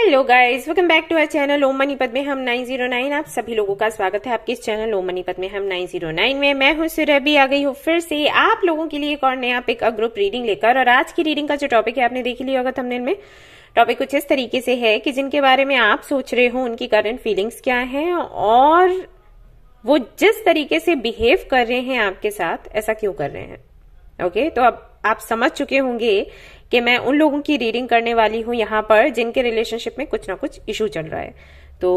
Hello guys, welcome back to our channel Om मनीपत में हम 909। आप सभी लोगों का स्वागत है आपके इस चैनल ओम मनीपत में हम 909 में। मैं हूं सुरभि, आ गई हूं फिर से आप लोगों के लिए एक और नया पिक अ ग्रुप रीडिंग लेकर। और आज की रीडिंग का जो टॉपिक है आपने देख ही लिया होगा थंबनेल में। टॉपिक कुछ इस तरीके से है कि जिनके बारे में आप सोच रहे हो उनकी करंट फीलिंग्स क्या है और वो जिस तरीके से बिहेव कर रहे हैं आपके साथ, ऐसा क्यों कर रहे हैं। ओके, तो अब आप समझ चुके होंगे कि मैं उन लोगों की रीडिंग करने वाली हूं यहाँ पर जिनके रिलेशनशिप में कुछ ना कुछ इशू चल रहा है। तो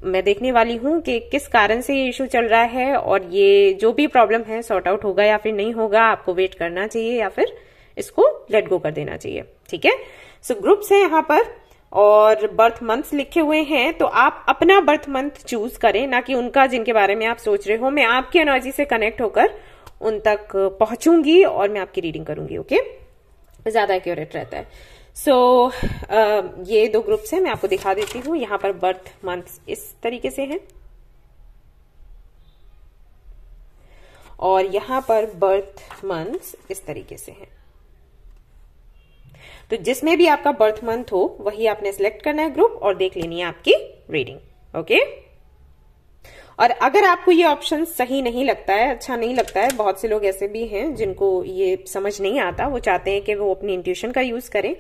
मैं देखने वाली हूं कि किस कारण से ये इशू चल रहा है और ये जो भी प्रॉब्लम है सॉर्ट आउट होगा या फिर नहीं होगा। आपको वेट करना चाहिए या फिर इसको लेट गो कर देना चाहिए। ठीक है, सो ग्रुप्स है यहाँ पर और बर्थ मंथ्स लिखे हुए हैं, तो आप अपना बर्थ मंथ चूज करें, ना कि उनका जिनके बारे में आप सोच रहे हो। मैं आपकी एनर्जी से कनेक्ट होकर उन तक पहुंचूंगी और मैं आपकी रीडिंग करूंगी। ओके, ज्यादा एक्यूरेट रहता है। सो ये दो ग्रुप्स हैं, मैं आपको दिखा देती हूँ। यहाँ पर बर्थ मंथ्स इस तरीके से हैं और यहाँ पर बर्थ मंथ्स इस तरीके से हैं। तो जिसमें भी आपका बर्थ मंथ हो वही आपने सिलेक्ट करना है ग्रुप और देख लेनी है आपकी रीडिंग। ओके, और अगर आपको ये ऑप्शन सही नहीं लगता है, अच्छा नहीं लगता है, बहुत से लोग ऐसे भी हैं जिनको ये समझ नहीं आता, वो चाहते हैं कि वो अपनी इंट्यूशन का यूज करें,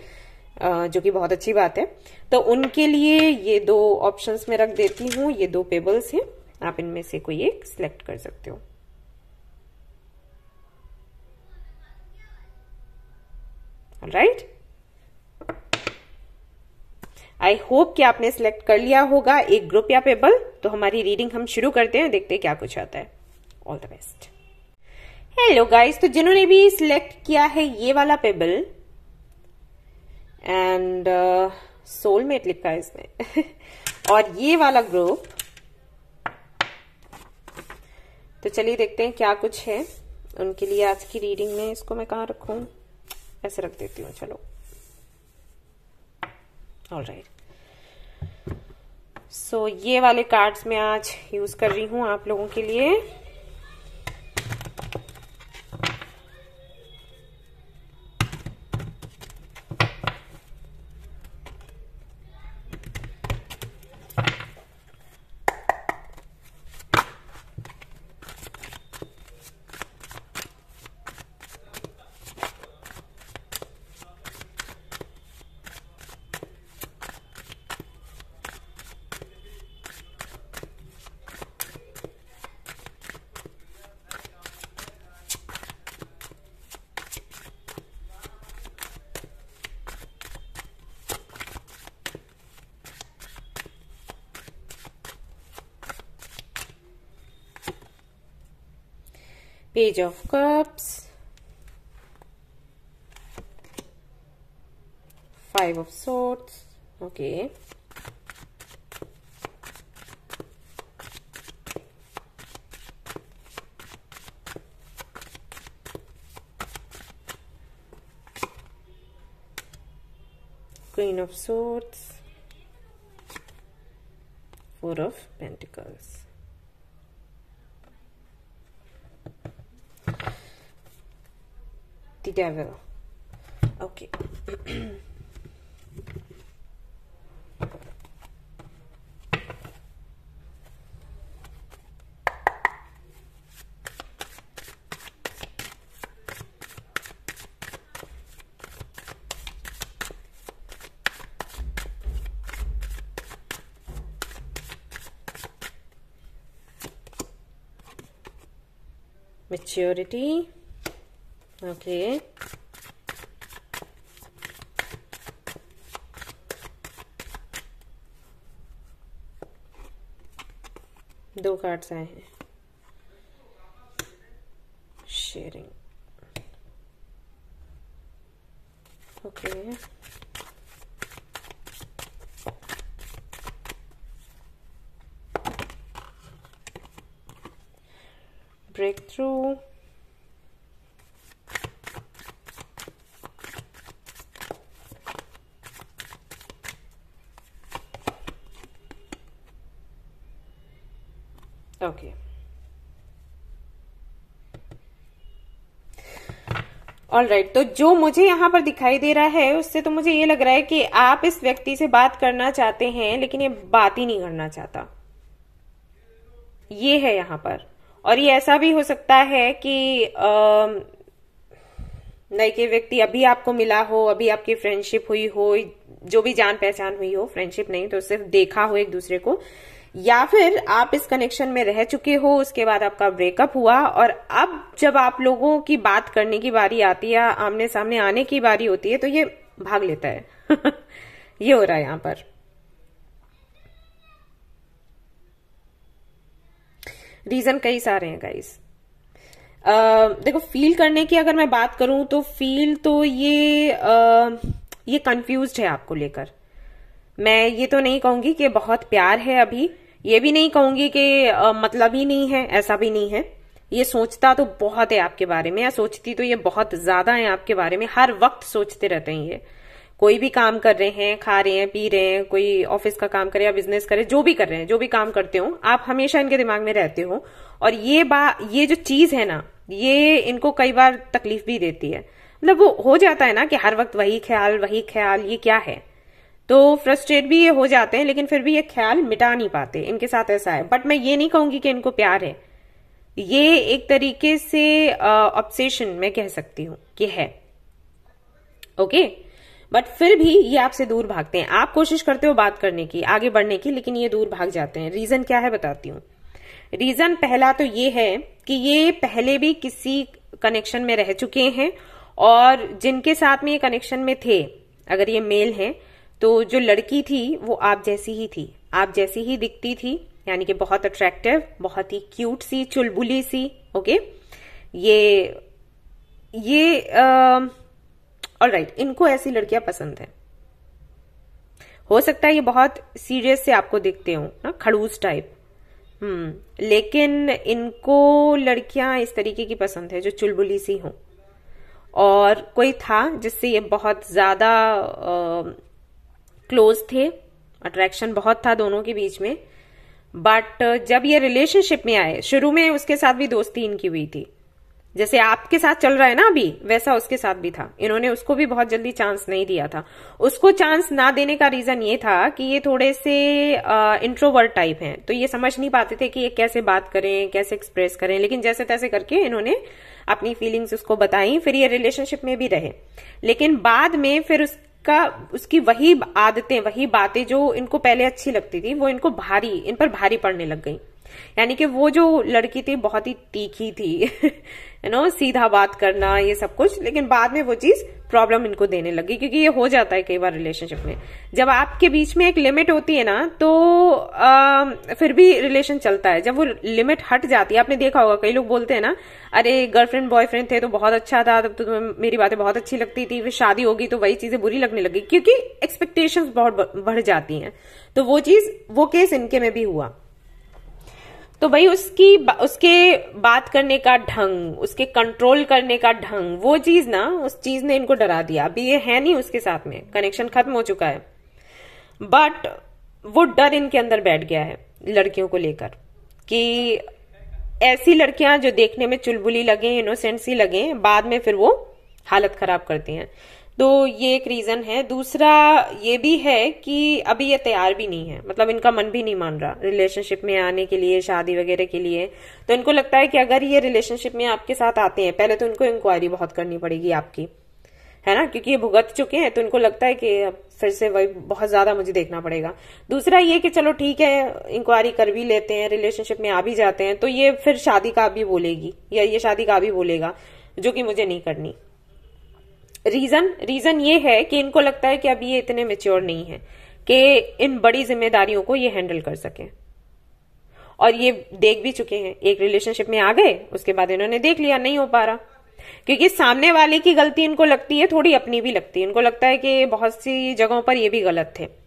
जो कि बहुत अच्छी बात है। तो उनके लिए ये दो ऑप्शंस में रख देती हूँ। ये दो पेबल्स हैं, आप इनमें से कोई एक सिलेक्ट कर सकते हो। ऑलराइट, आई होप कि आपने सिलेक्ट कर लिया होगा एक ग्रुप या पेबल। तो हमारी रीडिंग हम शुरू करते हैं, देखते हैं क्या कुछ आता है। All the best. Hello guys, तो जिन्होंने भी सिलेक्ट किया है ये वाला पेबल एंड सोलमेट लिखा है इसमें और ये वाला ग्रुप, तो चलिए देखते हैं क्या कुछ है उनके लिए आज की रीडिंग में। इसको मैं कहाँ रखूं, ऐसे रख देती हूँ। चलो, ऑलराइट। सो ये वाले कार्ड्स मैं आज यूज कर रही हूं आप लोगों के लिए। Page of Cups, Five of Swords, okay, Queen of Swords, Four of Pentacles. The Devil. Okay. Maturity. Okay. दो कार्ड्स आए हैं। Sharing, okay, breakthrough, okay. Alright, तो जो मुझे यहाँ पर दिखाई दे रहा है उससे तो मुझे ये लग रहा है कि आप इस व्यक्ति से बात करना चाहते हैं लेकिन ये बात ही नहीं करना चाहता, ये है यहाँ पर। और ये ऐसा भी हो सकता है कि लाइक ये व्यक्ति अभी आपको मिला हो, अभी आपकी फ्रेंडशिप हुई हो, जो भी जान पहचान हुई हो, फ्रेंडशिप नहीं तो सिर्फ देखा हो एक दूसरे को, या फिर आप इस कनेक्शन में रह चुके हो, उसके बाद आपका ब्रेकअप हुआ और अब जब आप लोगों की बात करने की बारी आती है, आमने सामने आने की बारी होती है, तो ये भाग लेता है। ये हो रहा है यहां पर। रीजन कई सारे हैं गाइस। देखो, फील करने की अगर मैं बात करूं तो फील तो ये कंफ्यूज्ड है आपको लेकर। मैं ये तो नहीं कहूंगी कि बहुत प्यार है अभी, ये भी नहीं कहूंगी कि मतलब ही नहीं है, ऐसा भी नहीं है। ये सोचता तो बहुत है आपके बारे में, या सोचती तो ये बहुत ज्यादा है आपके बारे में, हर वक्त सोचते रहते हैं ये। कोई भी काम कर रहे हैं, खा रहे हैं, पी रहे हैं, कोई ऑफिस का काम करे या बिजनेस करे, जो भी कर रहे हैं, जो भी काम करते हो, आप हमेशा इनके दिमाग में रहते हो। और ये जो चीज है ना, ये इनको कई बार तकलीफ भी देती है। मतलब वो हो जाता है ना कि हर वक्त वही ख्याल, ये क्या है, तो फ्रस्ट्रेट भी ये हो जाते हैं, लेकिन फिर भी ये ख्याल मिटा नहीं पाते। इनके साथ ऐसा है। बट मैं ये नहीं कहूंगी कि इनको प्यार है, ये एक तरीके से ऑब्सेशन मैं कह सकती हूं कि है। ओके, बट फिर भी ये आपसे दूर भागते हैं। आप कोशिश करते हो बात करने की, आगे बढ़ने की, लेकिन ये दूर भाग जाते हैं। रीजन क्या है बताती हूँ। रीजन पहला तो ये है कि ये पहले भी किसी कनेक्शन में रह चुके हैं, और जिनके साथ में ये कनेक्शन में थे, अगर ये मेल है तो जो लड़की थी वो आप जैसी ही थी, आप जैसी ही दिखती थी, यानी कि बहुत अट्रैक्टिव, बहुत ही क्यूट सी, चुलबुली सी। ओके, ये ऑलराइट, इनको ऐसी लड़कियां पसंद है। हो सकता है ये बहुत सीरियस से आपको दिखते हो ना, खड़ूस टाइप, लेकिन इनको लड़कियां इस तरीके की पसंद है जो चुलबुली सी हो। और कोई था जिससे ये बहुत ज्यादा क्लोज थे, अट्रैक्शन बहुत था दोनों के बीच में। बट जब ये रिलेशनशिप में आए, शुरू में उसके साथ भी दोस्ती इनकी हुई थी, जैसे आपके साथ चल रहा है ना अभी, वैसा उसके साथ भी था। इन्होंने उसको भी बहुत जल्दी चांस नहीं दिया था। उसको चांस ना देने का रीजन ये था कि ये थोड़े से इंट्रोवर्ट टाइप हैं, तो ये समझ नहीं पाते थे कि ये कैसे बात करें, कैसे एक्सप्रेस करें। लेकिन जैसे तैसे करके इन्होंने अपनी फीलिंग्स उसको बताई, फिर ये रिलेशनशिप में भी रहे। लेकिन बाद में फिर उसकी वही आदतें, वही बातें जो इनको पहले अच्छी लगती थी, वो इन पर भारी पड़ने लग गई। यानी कि वो जो लड़की थी बहुत ही तीखी थी, सीधा बात करना, ये सब कुछ। लेकिन बाद में वो चीज प्रॉब्लम इनको देने लगी, क्योंकि ये हो जाता है कई बार रिलेशनशिप में। जब आपके बीच में एक लिमिट होती है ना, तो फिर भी रिलेशन चलता है। जब वो लिमिट हट जाती है, आपने देखा होगा कई लोग बोलते हैं ना, अरे गर्लफ्रेंड बॉयफ्रेंड थे तो बहुत अच्छा था, तब तो तुम्हें मेरी बातें बहुत अच्छी लगती थी, फिर शादी होगी तो वही चीजें बुरी लगने लगी, क्योंकि एक्सपेक्टेशंस बहुत बढ़ जाती हैं। तो वो केस इनके में भी हुआ। तो भाई उसके बात करने का ढंग, उसके कंट्रोल करने का ढंग, वो चीज ना, उस चीज ने इनको डरा दिया। अभी ये है नहीं उसके साथ में, कनेक्शन खत्म हो चुका है, बट वो डर इनके अंदर बैठ गया है लड़कियों को लेकर, कि ऐसी लड़कियां जो देखने में चुलबुली लगे, इनोसेंट सी लगे, बाद में फिर वो हालत खराब करती हैं। तो ये एक रीजन है। दूसरा ये भी है कि अभी ये तैयार भी नहीं है, मतलब इनका मन भी नहीं मान रहा रिलेशनशिप में आने के लिए, शादी वगैरह के लिए। तो इनको लगता है कि अगर ये रिलेशनशिप में आपके साथ आते हैं, पहले तो इनको इंक्वायरी बहुत करनी पड़ेगी आपकी, है ना, क्योंकि ये भुगत चुके हैं। तो इनको लगता है कि फिर से वही बहुत ज्यादा मुझे देखना पड़ेगा। दूसरा ये कि चलो ठीक है, इंक्वायरी कर भी लेते हैं, रिलेशनशिप में आ भी जाते हैं, तो ये फिर शादी का भी बोलेगी, या ये शादी का भी बोलेगा, जो कि मुझे नहीं करनी। रीजन ये है कि इनको लगता है कि अभी ये इतने मैच्योर नहीं है कि इन बड़ी जिम्मेदारियों को ये हैंडल कर सके। और ये देख भी चुके हैं, एक रिलेशनशिप में आ गए, उसके बाद इन्होंने देख लिया नहीं हो पा रहा, क्योंकि सामने वाले की गलती इनको लगती है, थोड़ी अपनी भी लगती है। इनको लगता है कि बहुत सी जगहों पर ये भी गलत थे,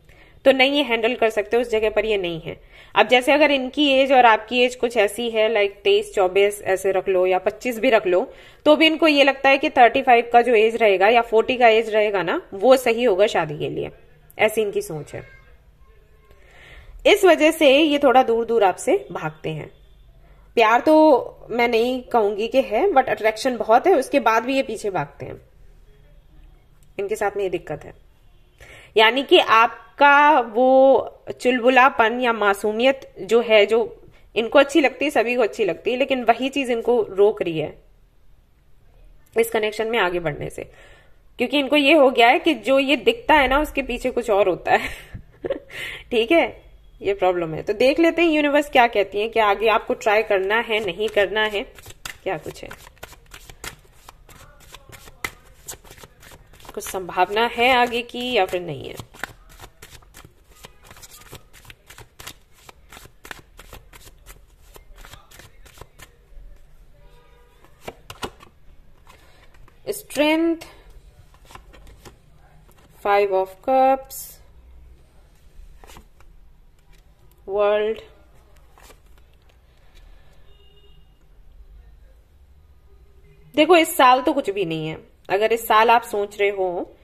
तो नहीं ये हैंडल कर सकते, उस जगह पर ये नहीं है। अब जैसे अगर इनकी एज और आपकी एज कुछ ऐसी है, लाइक 23-24 ऐसे रख लो, या 25 भी रख लो, तो भी इनको ये लगता है कि 35 का जो एज रहेगा या 40 का एज रहेगा ना, वो सही होगा शादी के लिए। ऐसी इनकी सोच है। इस वजह से ये थोड़ा दूर दूर आपसे भागते हैं। प्यार तो मैं नहीं कहूंगी कि है, बट अट्रैक्शन बहुत है, उसके बाद भी ये पीछे भागते हैं। इनके साथ में ये दिक्कत है। यानी कि आपका वो चुलबुलापन या मासूमियत जो है, जो इनको अच्छी लगती है, सभी को अच्छी लगती है, लेकिन वही चीज इनको रोक रही है इस कनेक्शन में आगे बढ़ने से। क्योंकि इनको ये हो गया है कि जो ये दिखता है ना, उसके पीछे कुछ और होता है। ठीक है, ये प्रॉब्लम है। तो देख लेते हैं यूनिवर्स क्या कहती है, कि आगे आपको ट्राई करना है, नहीं करना है, क्या कुछ है। कुछ संभावना है आगे की या फिर नहीं है। स्ट्रेंथ, 5 ऑफ कप्स, वर्ल्ड, देखो इस साल तो कुछ भी नहीं है। अगर इस साल आप सोच रहे हो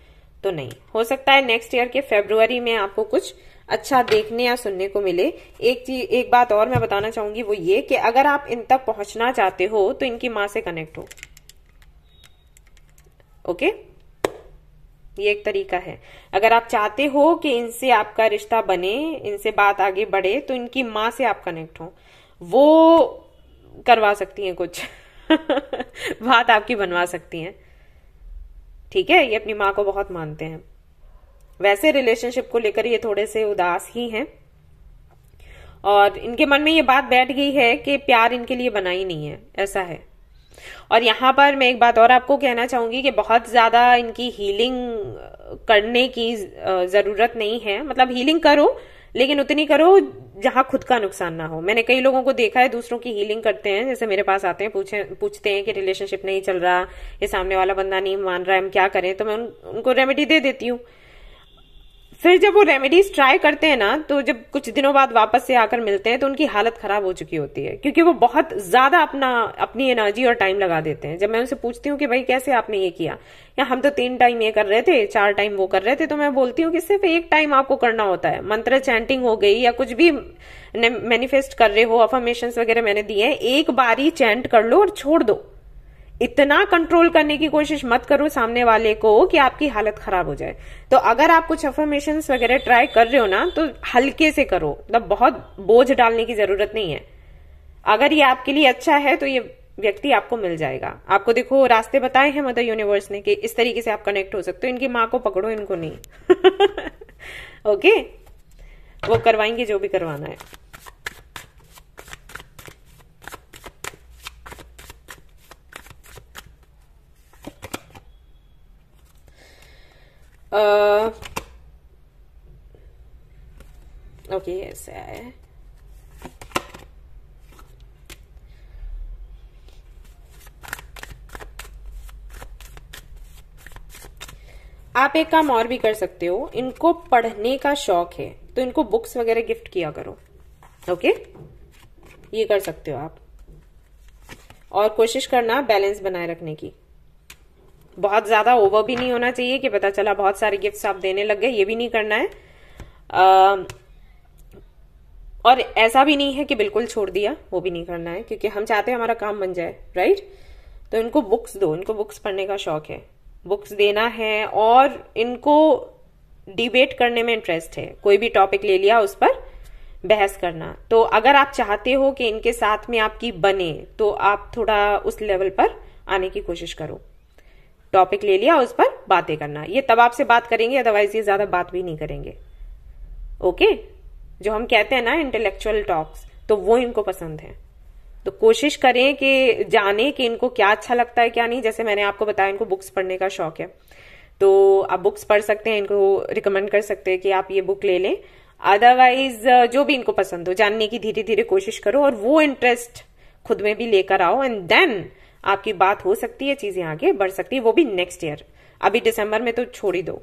तो नहीं हो सकता है। नेक्स्ट ईयर के फरवरी में आपको कुछ अच्छा देखने या सुनने को मिले। एक बात और मैं बताना चाहूंगी, वो ये कि अगर आप इन तक पहुंचना चाहते हो तो इनकी मां से कनेक्ट हो। ओके, ये एक तरीका है। अगर आप चाहते हो कि इनसे आपका रिश्ता बने, इनसे बात आगे बढ़े, तो इनकी मां से आप कनेक्ट हो। वो करवा सकती हैं कुछ बात आपकी बनवा सकती हैं। ठीक है, ये अपनी मां को बहुत मानते हैं। वैसे रिलेशनशिप को लेकर ये थोड़े से उदास ही हैं, और इनके मन में ये बात बैठ गई है कि प्यार इनके लिए बना ही नहीं है, ऐसा है। और यहां पर मैं एक बात और आपको कहना चाहूंगी कि बहुत ज्यादा इनकी हीलिंग करने की जरूरत नहीं है। मतलब हीलिंग करो, लेकिन उतनी करो जहां खुद का नुकसान ना हो। मैंने कई लोगों को देखा है दूसरों की हीलिंग करते हैं, जैसे मेरे पास आते हैं, पूछते हैं कि रिलेशनशिप नहीं चल रहा, ये सामने वाला बंदा नहीं मान रहा है, हम क्या करें। तो मैं उनको रेमेडी दे देती हूँ। फिर जब वो रेमेडीज ट्राई करते हैं ना, तो जब कुछ दिनों बाद वापस से आकर मिलते हैं तो उनकी हालत खराब हो चुकी होती है, क्योंकि वो बहुत ज्यादा अपनी एनर्जी और टाइम लगा देते हैं। जब मैं उनसे पूछती हूँ कि भाई कैसे आपने ये किया, या हम तो 3 टाइम ये कर रहे थे, 4 टाइम वो कर रहे थे, तो मैं बोलती हूँ कि सिर्फ 1 टाइम आपको करना होता है। मंत्र चैंटिंग हो गई या कुछ भी मैनिफेस्ट कर रहे हो, अफर्मेशंस वगैरह मैंने दिए हैं, एक बारी चैंट कर लो और छोड़ दो। इतना कंट्रोल करने की कोशिश मत करो सामने वाले को कि आपकी हालत खराब हो जाए। तो अगर आप कुछ अफर्मेशंस वगैरह ट्राई कर रहे हो ना, तो हल्के से करो, मतलब बहुत बोझ डालने की जरूरत नहीं है। अगर ये आपके लिए अच्छा है तो ये व्यक्ति आपको मिल जाएगा। आपको देखो रास्ते बताए हैं मदर यूनिवर्स ने कि इस तरीके से आप कनेक्ट हो सकते हो। इनकी माँ को पकड़ो, इनको नहीं। ओके, वो करवाएंगे जो भी करवाना है। ओके, ऐसा है। आप एक काम और भी कर सकते हो, इनको पढ़ने का शौक है तो इनको बुक्स वगैरह गिफ्ट किया करो। ओके, ये कर सकते हो आप। और कोशिश करना बैलेंस बनाए रखने की। बहुत ज्यादा ओवर भी नहीं होना चाहिए कि पता चला बहुत सारे गिफ्ट्स आप देने लग गए, ये भी नहीं करना है। और ऐसा भी नहीं है कि बिल्कुल छोड़ दिया, वो भी नहीं करना है, क्योंकि हम चाहते हैं हमारा काम बन जाए, राइट। तो इनको बुक्स दो, इनको बुक्स पढ़ने का शौक है, बुक्स देना है। और इनको डिबेट करने में इंटरेस्ट है, कोई भी टॉपिक ले लिया उस पर बहस करना। तो अगर आप चाहते हो कि इनके साथ में आपकी बने, तो आप थोड़ा उस लेवल पर आने की कोशिश करो। टॉपिक ले लिया, उस पर बातें करना। ये तब आपसे बात करेंगे, अदरवाइज ये ज्यादा बात भी नहीं करेंगे। ओके, जो हम कहते हैं ना इंटेलेक्चुअल टॉक्स, तो वो इनको पसंद है। तो कोशिश करें कि जाने कि इनको क्या अच्छा लगता है क्या नहीं। जैसे मैंने आपको बताया इनको बुक्स पढ़ने का शौक है, तो आप बुक्स पढ़ सकते हैं, इनको रिकमेंड कर सकते हैं कि आप ये बुक ले लें। अदरवाइज जो भी इनको पसंद हो, जानने की धीरे धीरे कोशिश करो और वो इंटरेस्ट खुद में भी लेकर आओ, एंड देन आपकी बात हो सकती है, चीजें आगे बढ़ सकती है, वो भी नेक्स्ट ईयर। अभी दिसंबर में तो छोड़ ही दो।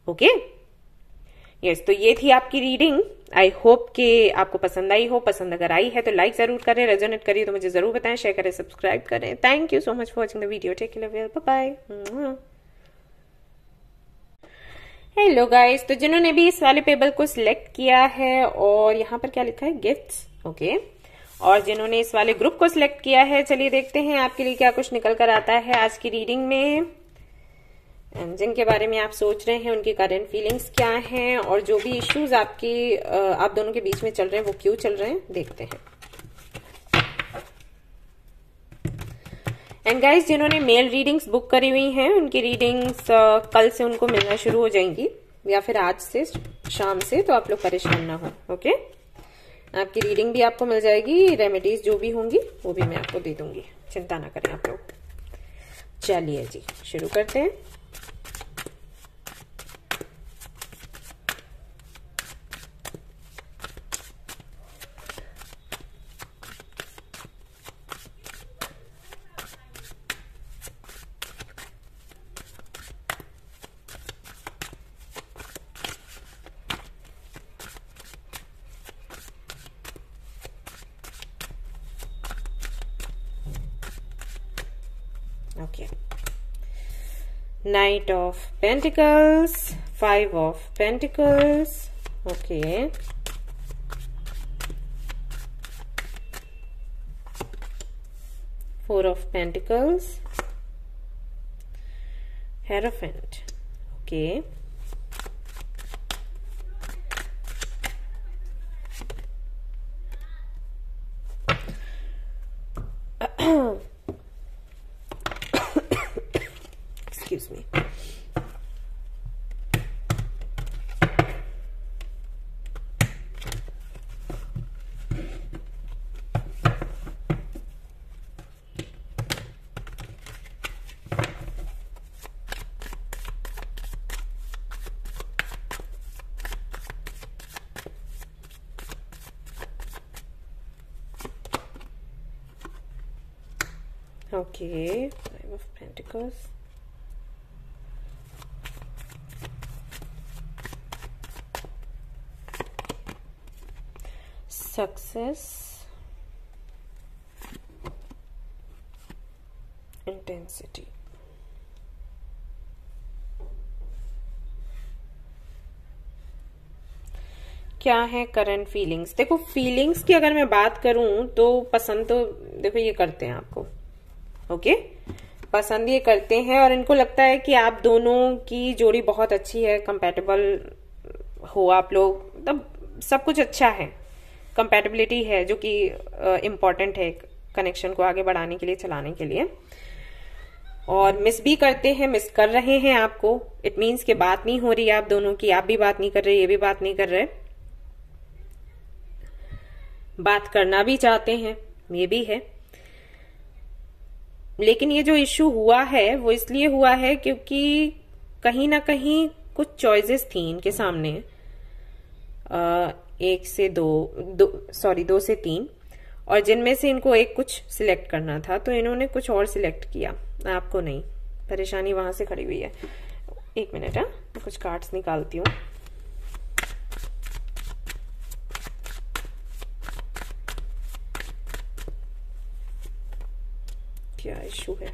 ओके, यस, तो ये थी आपकी रीडिंग। आई होप कि आपको पसंद आई हो। पसंद अगर आई है तो लाइक जरूर करें, रेजोनेट करिए तो मुझे जरूर बताएं, शेयर करें, सब्सक्राइब करें। Thank you so much for watching the video. Take care, bye bye. Hello guys, तो जिन्होंने भी इस वाले पेबल को सिलेक्ट किया है, और यहाँ पर क्या लिखा है, गिफ्ट्स। ओके, और जिन्होंने इस वाले ग्रुप को सिलेक्ट किया है, चलिए देखते हैं आपके लिए क्या कुछ निकल कर आता है आज की रीडिंग में। जिनके बारे में आप सोच रहे हैं उनकी करंट फीलिंग्स क्या हैं और जो भी इश्यूज आप दोनों के बीच में चल रहे हैं वो क्यों चल रहे हैं, देखते हैं। एंड गाइस, जिन्होंने मेल रीडिंग्स बुक करी हुई हैं उनकी रीडिंग्स कल से उनको मिलना शुरू हो जाएंगी या फिर आज से शाम से, तो आप लोग परेशान ना हो। ओके, आपकी रीडिंग भी आपको मिल जाएगी, रेमेडीज जो भी होंगी वो भी मैं आपको दे दूंगी, चिंता ना करें आप लोग। चलिए जी, शुरू करते हैं। Okay. Knight of Pentacles, Five of Pentacles. Okay. Four of Pentacles. Hierophant. Okay. Excuse me. Okay, Five of Pentacles. Success, intensity. क्या है करंट फीलिंग्स? देखो, फीलिंग्स की अगर मैं बात करूं तो पसंद तो देखो ये करते हैं आपको। ओके, पसंद ये करते हैं और इनको लगता है कि आप दोनों की जोड़ी बहुत अच्छी है, कंपैटिबल हो आप लोग, मतलब सब कुछ अच्छा है, कंपैटिबिलिटी है जो कि इम्पोर्टेंट है कनेक्शन को आगे बढ़ाने के लिए, चलाने के लिए। और मिस भी करते हैं, मिस कर रहे हैं आपको। इट मीन्स कि बात नहीं हो रही है आप दोनों की, आप भी बात नहीं कर रहे, ये भी बात नहीं कर रहे, बात करना भी चाहते हैं, ये भी है। लेकिन ये जो इश्यू हुआ है वो इसलिए हुआ है क्योंकि कहीं ना कहीं कुछ चॉइसेस थी इनके सामने, दो से तीन, और जिनमें से इनको एक कुछ सिलेक्ट करना था तो इन्होंने कुछ और सिलेक्ट किया, आपको नहीं। परेशानी वहां से खड़ी हुई है। एक मिनट, मैं कुछ कार्ड्स निकालती हूँ। क्या इशू है?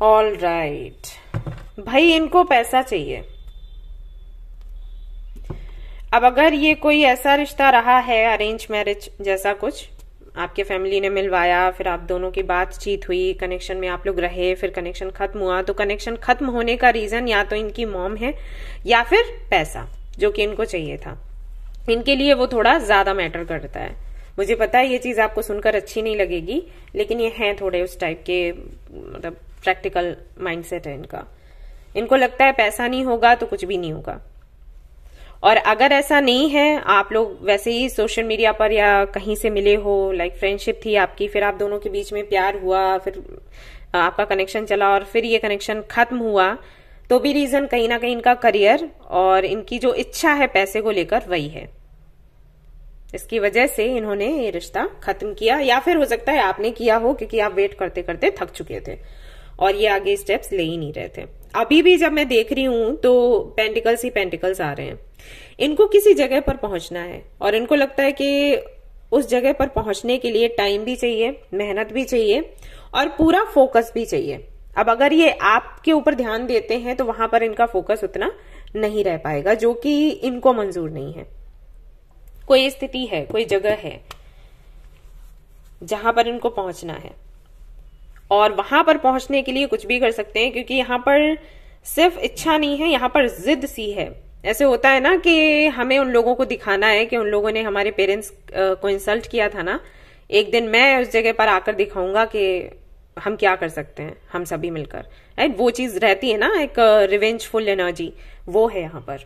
ऑल राइट, भाई इनको पैसा चाहिए। अब अगर ये कोई ऐसा रिश्ता रहा है, अरेंज मैरिज जैसा कुछ, आपके फैमिली ने मिलवाया, फिर आप दोनों की बातचीत हुई, कनेक्शन में आप लोग रहे, फिर कनेक्शन खत्म हुआ, तो कनेक्शन खत्म होने का रीजन या तो इनकी मॉम है या फिर पैसा जो कि इनको चाहिए था। इनके लिए वो थोड़ा ज्यादा मैटर करता है। मुझे पता है ये चीज आपको सुनकर अच्छी नहीं लगेगी, लेकिन ये हैं थोड़े उस टाइप के, मतलब प्रैक्टिकल माइंडसेट है इनका। इनको लगता है पैसा नहीं होगा तो कुछ भी नहीं होगा। और अगर ऐसा नहीं है, आप लोग वैसे ही सोशल मीडिया पर या कहीं से मिले हो, लाइक फ्रेंडशिप थी आपकी, फिर आप दोनों के बीच में प्यार हुआ, फिर आपका कनेक्शन चला और फिर ये कनेक्शन खत्म हुआ, तो भी रीजन कहीं ना कहीं इनका करियर और इनकी जो इच्छा है पैसे को लेकर वही है। इसकी वजह से इन्होंने ये रिश्ता खत्म किया, या फिर हो सकता है आपने किया हो क्योंकि आप वेट करते करते थक चुके थे और ये आगे स्टेप्स ले ही नहीं रहे थे। अभी भी जब मैं देख रही हूं तो पेंटिकल्स ही पेंटिकल्स आ रहे हैं। इनको किसी जगह पर पहुंचना है और इनको लगता है कि उस जगह पर पहुंचने के लिए टाइम भी चाहिए, मेहनत भी चाहिए और पूरा फोकस भी चाहिए। अब अगर ये आपके ऊपर ध्यान देते हैं तो वहां पर इनका फोकस उतना नहीं रह पाएगा, जो कि इनको मंजूर नहीं है। कोई स्थिति है, कोई जगह है जहां पर इनको पहुंचना है, और वहां पर पहुंचने के लिए कुछ भी कर सकते हैं, क्योंकि यहां पर सिर्फ इच्छा नहीं है, यहां पर जिद सी है। ऐसे होता है ना कि हमें उन लोगों को दिखाना है कि उन लोगों ने हमारे पेरेंट्स को इंसल्ट किया था ना, एक दिन मैं उस जगह पर आकर दिखाऊंगा कि हम क्या कर सकते हैं, हम सभी मिलकर, राइट। वो चीज रहती है ना, एक रिवेंजफुल एनर्जी, वो है यहाँ पर।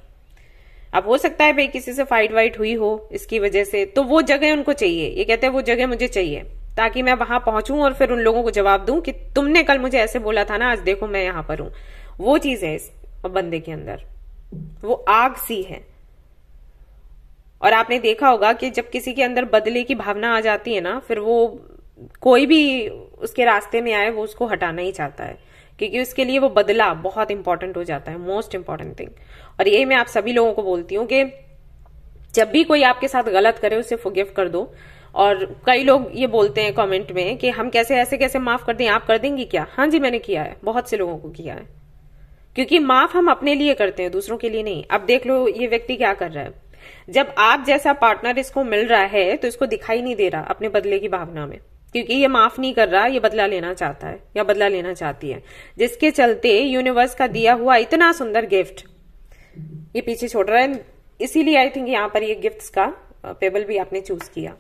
अब हो सकता है भाई किसी से फाइट वाइट हुई हो इसकी वजह से, तो वो जगह उनको चाहिए। ये कहते हैं वो जगह मुझे चाहिए ताकि मैं वहां पहुंचूं और फिर उन लोगों को जवाब दूं कि तुमने कल मुझे ऐसे बोला था ना, आज देखो मैं यहां पर हूं। वो चीज है इस बंदे के अंदर, वो आग सी है। और आपने देखा होगा कि जब किसी के अंदर बदले की भावना आ जाती है ना, फिर वो कोई भी उसके रास्ते में आए वो उसको हटाना ही चाहता है, क्योंकि उसके लिए वो बदला बहुत इंपॉर्टेंट हो जाता है, मोस्ट इंपॉर्टेंट थिंग। और यही मैं आप सभी लोगों को बोलती हूँ कि जब भी कोई आपके साथ गलत करे उसे फॉरगिव कर दो। और कई लोग ये बोलते हैं कमेंट में कि हम कैसे ऐसे कैसे माफ कर दें, आप कर देंगी क्या? हाँ जी, मैंने किया है, बहुत से लोगों को किया है, क्योंकि माफ हम अपने लिए करते हैं, दूसरों के लिए नहीं। अब देख लो ये व्यक्ति क्या कर रहा है, जब आप जैसा पार्टनर इसको मिल रहा है तो इसको दिखाई नहीं दे रहा अपने बदले की भावना में, क्योंकि ये माफ नहीं कर रहा, ये बदला लेना चाहता है या बदला लेना चाहती है, जिसके चलते यूनिवर्स का दिया हुआ इतना सुंदर गिफ्ट ये पीछे छोड़ रहा है। इसीलिए आई थिंक यहाँ पर ये गिफ्ट्स का पेबल भी आपने चूज किया।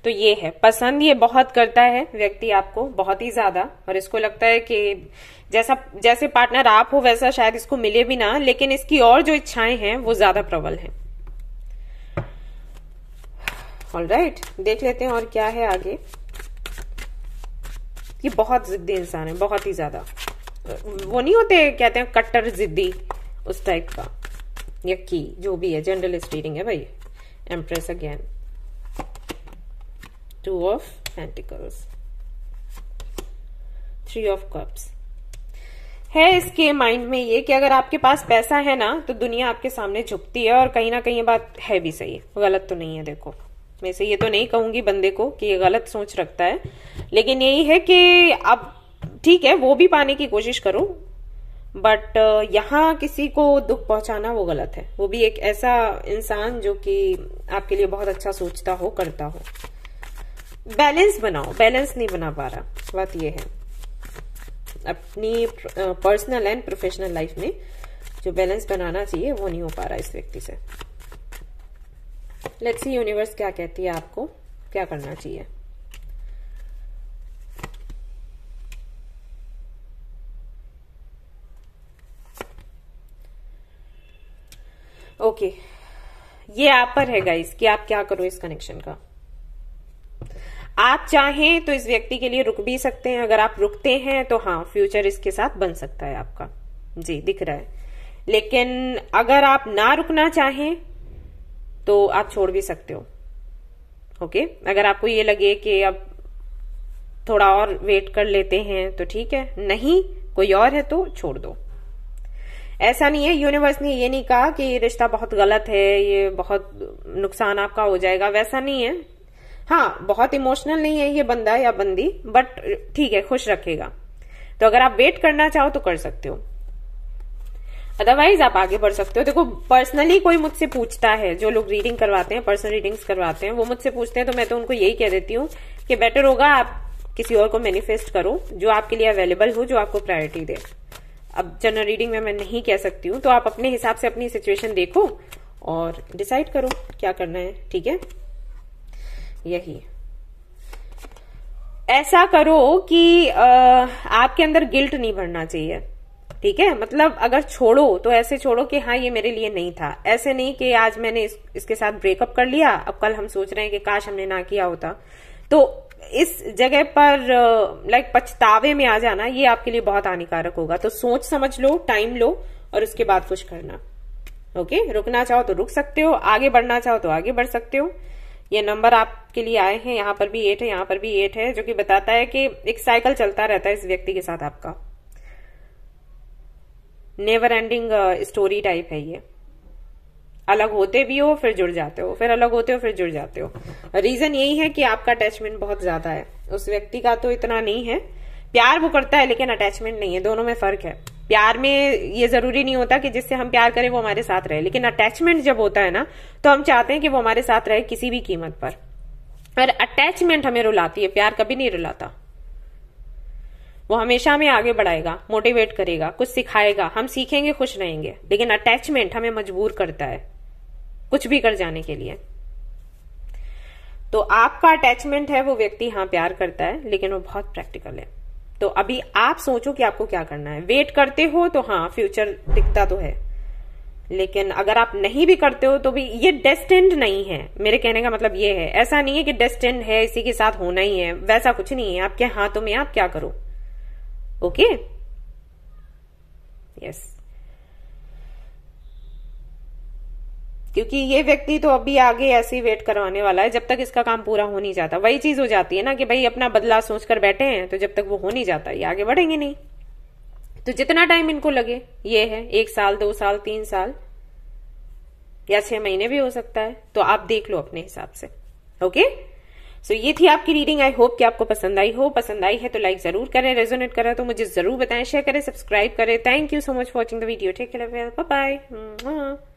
तो ये है, पसंद ये बहुत करता है व्यक्ति आपको, बहुत ही ज्यादा। और इसको लगता है कि जैसे पार्टनर आप हो वैसा शायद इसको मिले भी ना, लेकिन इसकी और जो इच्छाएं हैं वो ज्यादा प्रबल हैं। ऑलराइट, देख लेते हैं और क्या है आगे। ये बहुत जिद्दी इंसान है, बहुत ही ज्यादा। वो नहीं होते कहते हैं कट्टर जिद्दी, उस टाइप का। यकी जो भी है, जनरलिस्ट रीडिंग है भाई। Empress again, 2 of pentacles, 3 of cups है इसके माइंड में ये कि अगर आपके पास पैसा है ना तो दुनिया आपके सामने झुकती है। और कहीं ना कहीं ये बात है भी सही, गलत तो नहीं है। देखो, मैं इसे ये तो नहीं कहूंगी बंदे को कि ये गलत सोच रखता है, लेकिन यही है कि अब ठीक है वो भी पाने की कोशिश करो, बट यहाँ किसी को दुख पहुंचाना वो गलत है। वो भी एक ऐसा इंसान जो कि आपके लिए बहुत अच्छा सोचता हो, करता हो। बैलेंस बनाओ, बैलेंस नहीं बना पा रहा, बात ये है। अपनी पर्सनल एंड प्रोफेशनल लाइफ में जो बैलेंस बनाना चाहिए वो नहीं हो पा रहा इस व्यक्ति से। लेट्स सी यूनिवर्स क्या कहती है, आपको क्या करना चाहिए। ओके, ये आप पर है गाइस कि आप क्या करो इस कनेक्शन का। आप चाहें तो इस व्यक्ति के लिए रुक भी सकते हैं। अगर आप रुकते हैं तो हाँ, फ्यूचर इसके साथ बन सकता है आपका, जी दिख रहा है। लेकिन अगर आप ना रुकना चाहें तो आप छोड़ भी सकते हो। ओके, अगर आपको ये लगे कि अब थोड़ा और वेट कर लेते हैं तो ठीक है, नहीं कोई और है तो छोड़ दो। ऐसा नहीं है, यूनिवर्स ने ये नहीं कहा कि ये रिश्ता बहुत गलत है, ये बहुत नुकसान आपका हो जाएगा, वैसा नहीं है। हाँ, बहुत इमोशनल नहीं है ये बंदा या बंदी, बट ठीक है, खुश रखेगा। तो अगर आप वेट करना चाहो तो कर सकते हो, अदरवाइज आप आगे बढ़ सकते हो। देखो, पर्सनली कोई मुझसे पूछता है, जो लोग रीडिंग करवाते हैं, पर्सनल रीडिंग्स करवाते हैं, वो मुझसे पूछते हैं तो मैं तो उनको यही कह देती हूँ कि बेटर होगा आप किसी और को मैनिफेस्ट करो जो आपके लिए अवेलेबल हो, जो आपको प्रायोरिटी दे। अब जनरल रीडिंग में मैं नहीं कह सकती हूँ, तो आप अपने हिसाब से अपनी सिचुएशन देखो और डिसाइड करो क्या करना है, ठीक है। यही ऐसा करो कि आपके अंदर गिल्ट नहीं भरना चाहिए, ठीक है। मतलब अगर छोड़ो तो ऐसे छोड़ो कि हाँ ये मेरे लिए नहीं था, ऐसे नहीं कि आज मैंने इसके साथ ब्रेकअप कर लिया, अब कल हम सोच रहे हैं कि काश हमने ना किया होता। तो इस जगह पर लाइक पछतावे में आ जाना, ये आपके लिए बहुत हानिकारक होगा। तो सोच समझ लो, टाइम लो और उसके बाद कुछ करना। ओके, रुकना चाहो तो रुक सकते हो, आगे बढ़ना चाहो तो आगे बढ़ सकते हो। ये नंबर आपके लिए आए हैं, यहाँ पर भी 8 है, यहाँ पर भी 8 है, जो कि बताता है कि एक साइकिल चलता रहता है इस व्यक्ति के साथ आपका। नेवर एंडिंग स्टोरी टाइप है ये। अलग होते भी हो फिर जुड़ जाते हो, फिर अलग होते हो फिर जुड़ जाते हो। रीजन यही है कि आपका अटैचमेंट बहुत ज्यादा है। उस व्यक्ति का तो इतना नहीं है, प्यार वो करता है लेकिन अटैचमेंट नहीं है। दोनों में फर्क है, प्यार में ये जरूरी नहीं होता कि जिससे हम प्यार करें वो हमारे साथ रहे, लेकिन अटैचमेंट जब होता है ना तो हम चाहते हैं कि वो हमारे साथ रहे किसी भी कीमत पर। और अटैचमेंट हमें रुलाती है, प्यार कभी नहीं रुलाता। वो हमेशा हमें आगे बढ़ाएगा, मोटिवेट करेगा, कुछ सिखाएगा, हम सीखेंगे, खुश रहेंगे। लेकिन अटैचमेंट हमें मजबूर करता है कुछ भी कर जाने के लिए। तो आपका अटैचमेंट है, वो व्यक्ति हाँ प्यार करता है लेकिन वो बहुत प्रैक्टिकल है। तो अभी आप सोचो कि आपको क्या करना है। वेट करते हो तो हाँ फ्यूचर दिखता तो है, लेकिन अगर आप नहीं भी करते हो तो भी ये डेस्टिन्ड नहीं है। मेरे कहने का मतलब ये है, ऐसा नहीं है कि डेस्टिन्ड है, इसी के साथ होना ही है, वैसा कुछ नहीं है। आपके हाथों में आप क्या करो। Okay, yes. क्योंकि ये व्यक्ति तो अभी आगे ऐसे ही वेट करवाने वाला है जब तक इसका काम पूरा हो नहीं जाता। वही चीज हो जाती है ना कि भाई अपना बदला सोचकर बैठे हैं, तो जब तक वो हो नहीं जाता ये आगे बढ़ेंगे नहीं। तो जितना टाइम इनको लगे, ये है 1 साल, 2 साल, 3 साल या 6 महीने भी हो सकता है, तो आप देख लो अपने हिसाब से। ओके, सो ये थी आपकी रीडिंग। आई होप कि आपको पसंद आई हो। पसंद आई है तो लाइक जरूर करें, रेजोनेट करें तो मुझे जरूर बताएं, शेयर करें, सब्सक्राइब करें। Thank you so much for watching the video. Take care, bye bye.